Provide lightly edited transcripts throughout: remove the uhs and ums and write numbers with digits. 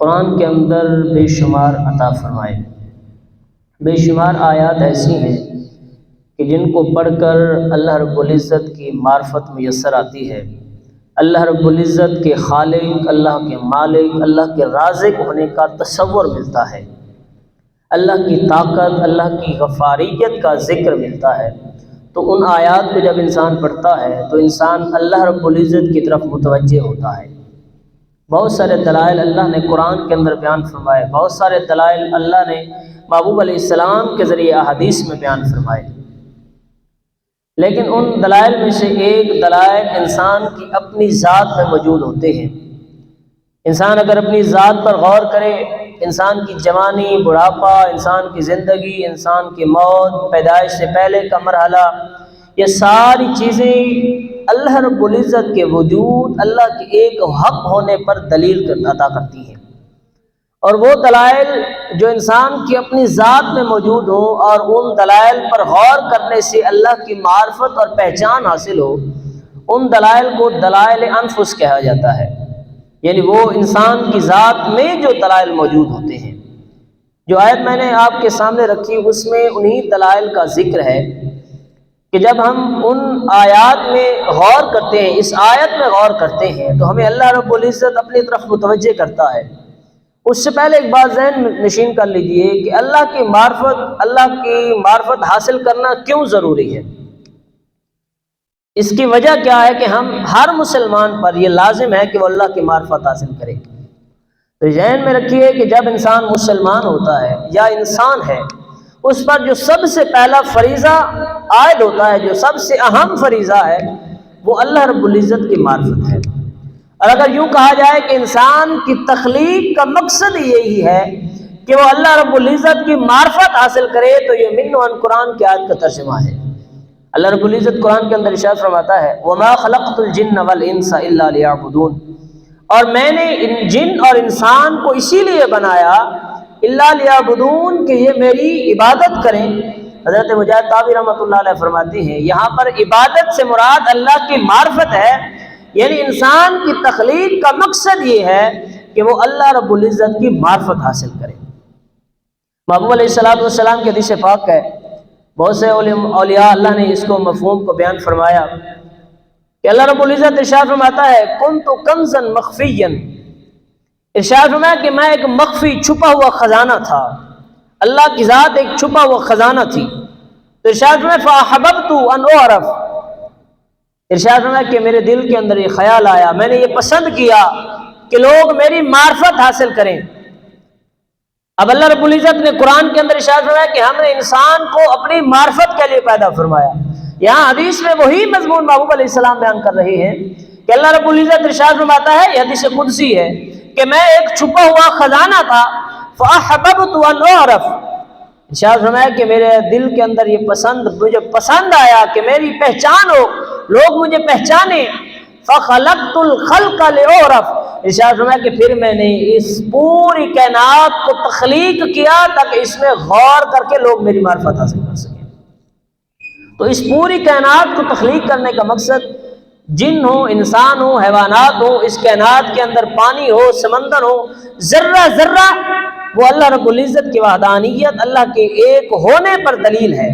قرآن کے اندر بے شمار عطا فرمائے۔ بے شمار آیات ایسی ہیں کہ جن کو پڑھ کر اللہ رب العزت کی معرفت میسر آتی ہے، اللہ رب العزت کے خالق، اللہ کے مالک، اللہ کے رازق ہونے کا تصور ملتا ہے، اللہ کی طاقت، اللہ کی غفاریت کا ذکر ملتا ہے۔ تو ان آیات کو جب انسان پڑھتا ہے تو انسان اللہ رب العزت کی طرف متوجہ ہوتا ہے۔ بہت سارے دلائل اللہ نے قرآن کے اندر بیان فرمائے، بہت سارے دلائل اللہ نے محبوب علیہ السلام کے ذریعے احادیث میں بیان فرمائے، لیکن ان دلائل میں سے ایک دلائل انسان کی اپنی ذات میں موجود ہوتے ہیں۔ انسان اگر اپنی ذات پر غور کرے، انسان کی جوانی، بڑھاپا، انسان کی زندگی، انسان کی موت، پیدائش سے پہلے کا مرحلہ، یہ ساری چیزیں اللہ رب العزت کے وجود، اللہ کے ایک حق ہونے پر دلیل عطا کرتی ہیں۔ اور وہ دلائل جو انسان کی اپنی ذات میں موجود ہوں اور ان دلائل پر غور کرنے سے اللہ کی معرفت اور پہچان حاصل ہو، ان دلائل کو دلائل انفس کہا جاتا ہے، یعنی وہ انسان کی ذات میں جو دلائل موجود ہوتے ہیں۔ جو آیت میں نے آپ کے سامنے رکھی اس میں انہی دلائل کا ذکر ہے کہ جب ہم ان آیات میں غور کرتے ہیں، اس آیت میں غور کرتے ہیں تو ہمیں اللہ رب العزت اپنی طرف متوجہ کرتا ہے۔ اس سے پہلے ایک بات ذہن میں نشین کر لیجئے کہ اللہ کی معرفت حاصل کرنا کیوں ضروری ہے۔ اس کی وجہ کیا ہے کہ ہم ہر مسلمان پر یہ لازم ہے کہ وہ اللہ کی معرفت حاصل کرے۔ تو ذہن میں رکھیے کہ جب انسان مسلمان ہوتا ہے یا انسان ہے، اس پر جو سب سے پہلا فریضہ عائد ہوتا ہے، جو سب سے اہم فریضہ ہے، وہ اللہ رب العزت کی معرفت ہے۔ اور اگر یوں کہا جائے کہ انسان کی تخلیق کا مقصد یہی ہے کہ وہ اللہ رب العزت کی معرفت حاصل کرے، تو یہ من عن قرآن کی آیت کا ترجمہ ہے۔ اللہ رب العزت قرآن کے اندر ارشاد فرماتا ہے وَمَا خَلَقْتُ الْجِنَّ وَالْإِنسَ إِلَّا لِيَعْبُدُونَ، اور میں نے جن اور انسان کو اسی لیے بنایا إِلَّا لِيَعْبُدُونَ کہ یہ میری عبادت کریں۔ حضرت مجاہد طابی رحمۃ اللہ علیہ فرماتے ہیں یہاں پر عبادت سے مراد اللہ کی معرفت ہے، یعنی انسان کی تخلیق کا مقصد یہ ہے کہ وہ اللہ رب العزت کی معرفت حاصل کرے۔ محبوب علیہ السلام کی حدیث پاک ہے، بہت سے اولیاء اللہ نے اس کو مفہوم کو بیان فرمایا کہ اللہ رب العزت ارشاد فرماتا ہے کنت کنزا مخفیا، ارشاد فرمایا کہ میں ایک مخفی چھپا ہوا خزانہ تھا، اللہ کی ذات ایک چھپا ہوا خزانہ تھی۔ تو ارشاد فرمایا فاحببت ان اعرف، ارشاد فرمایا کہ میرے دل کے اندر یہ خیال آیا، میں نے یہ پسند کیا کہ لوگ میری معرفت حاصل کریں۔ اب اللہ رب العزت نے قرآن کے اندر ارشاد فرمایا کہ ہم نے انسان کو اپنی معرفت کے لیے پیدا فرمایا۔ یہاں حدیث میں وہی مضمون محبوب علیہ السلام بیان کر رہے ہیں کہ اللہ رب العزت ارشاد فرماتا ہے، یہ حدیث قدسی ہے کہ میں ایک چھپا ہوا خزانہ تھا، فاحببت ان اعرف، ارشاد فرمایا کہ میرے دل کے اندر یہ مجھے پسند آیا کہ میری پہچان ہو، لوگ مجھے پہچانے، فخلقت الخلق لأعرف، ارشاد فرمایا کہ پھر میں نے اس پوری کائنات کو تخلیق کیا تاکہ اس میں غور کر کے لوگ میری معرفت حاصل کر سکیں۔ تو اس پوری کائنات کو تخلیق کرنے کا مقصد جن ہو، انسان ہو، حیوانات ہو، اس کائنات کے اندر پانی ہو، سمندر ہو، ذرہ ذرہ وہ اللہ رب العزت کی وحدانیت، اللہ کے ایک ہونے پر دلیل ہے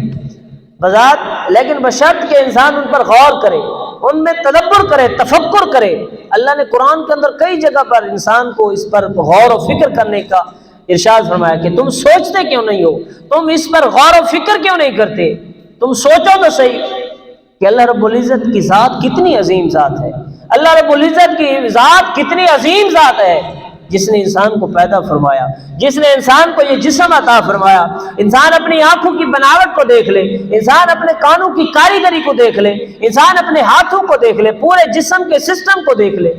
بذات، لیکن بشرط کہ انسان ان پر غور کرے، ان میں تدبر کرے، تفکر کرے۔ اللہ نے قرآن کے اندر کئی جگہ پر انسان کو اس پر غور و فکر کرنے کا ارشاد فرمایا کہ تم سوچتے کیوں نہیں ہو، تم اس پر غور و فکر کیوں نہیں کرتے، تم سوچو تو صحیح کہ اللہ رب العزت کی ذات کتنی عظیم ذات ہے، اللہ رب العزت کی ذات کتنی عظیم ذات ہے جس نے انسان کو پیدا فرمایا، جس نے انسان کو یہ جسم عطا فرمایا۔ انسان اپنی آنکھوں کی بناوٹ کو دیکھ لے، انسان اپنے کانوں کی کاریگری کو دیکھ لے، انسان اپنے ہاتھوں کو دیکھ لے، پورے جسم کے سسٹم کو دیکھ لے،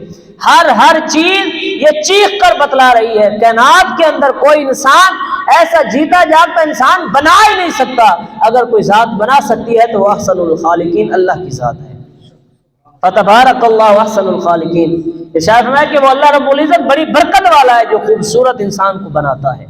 ہر چیز یہ چیخ کر بتلا رہی ہے کائنات کے اندر کوئی انسان ایسا جیتا جاگتا انسان بنا ہی نہیں سکتا، اگر کوئی ذات بنا سکتی ہے تو وہ احسن الخالقین اللہ کی ذات ہے۔ فتبارک اللہ احسن الخالقین، ارشاد فرمایا کہ وہ اللہ رب العزت بڑی برکت والا ہے جو خوبصورت انسان کو بناتا ہے۔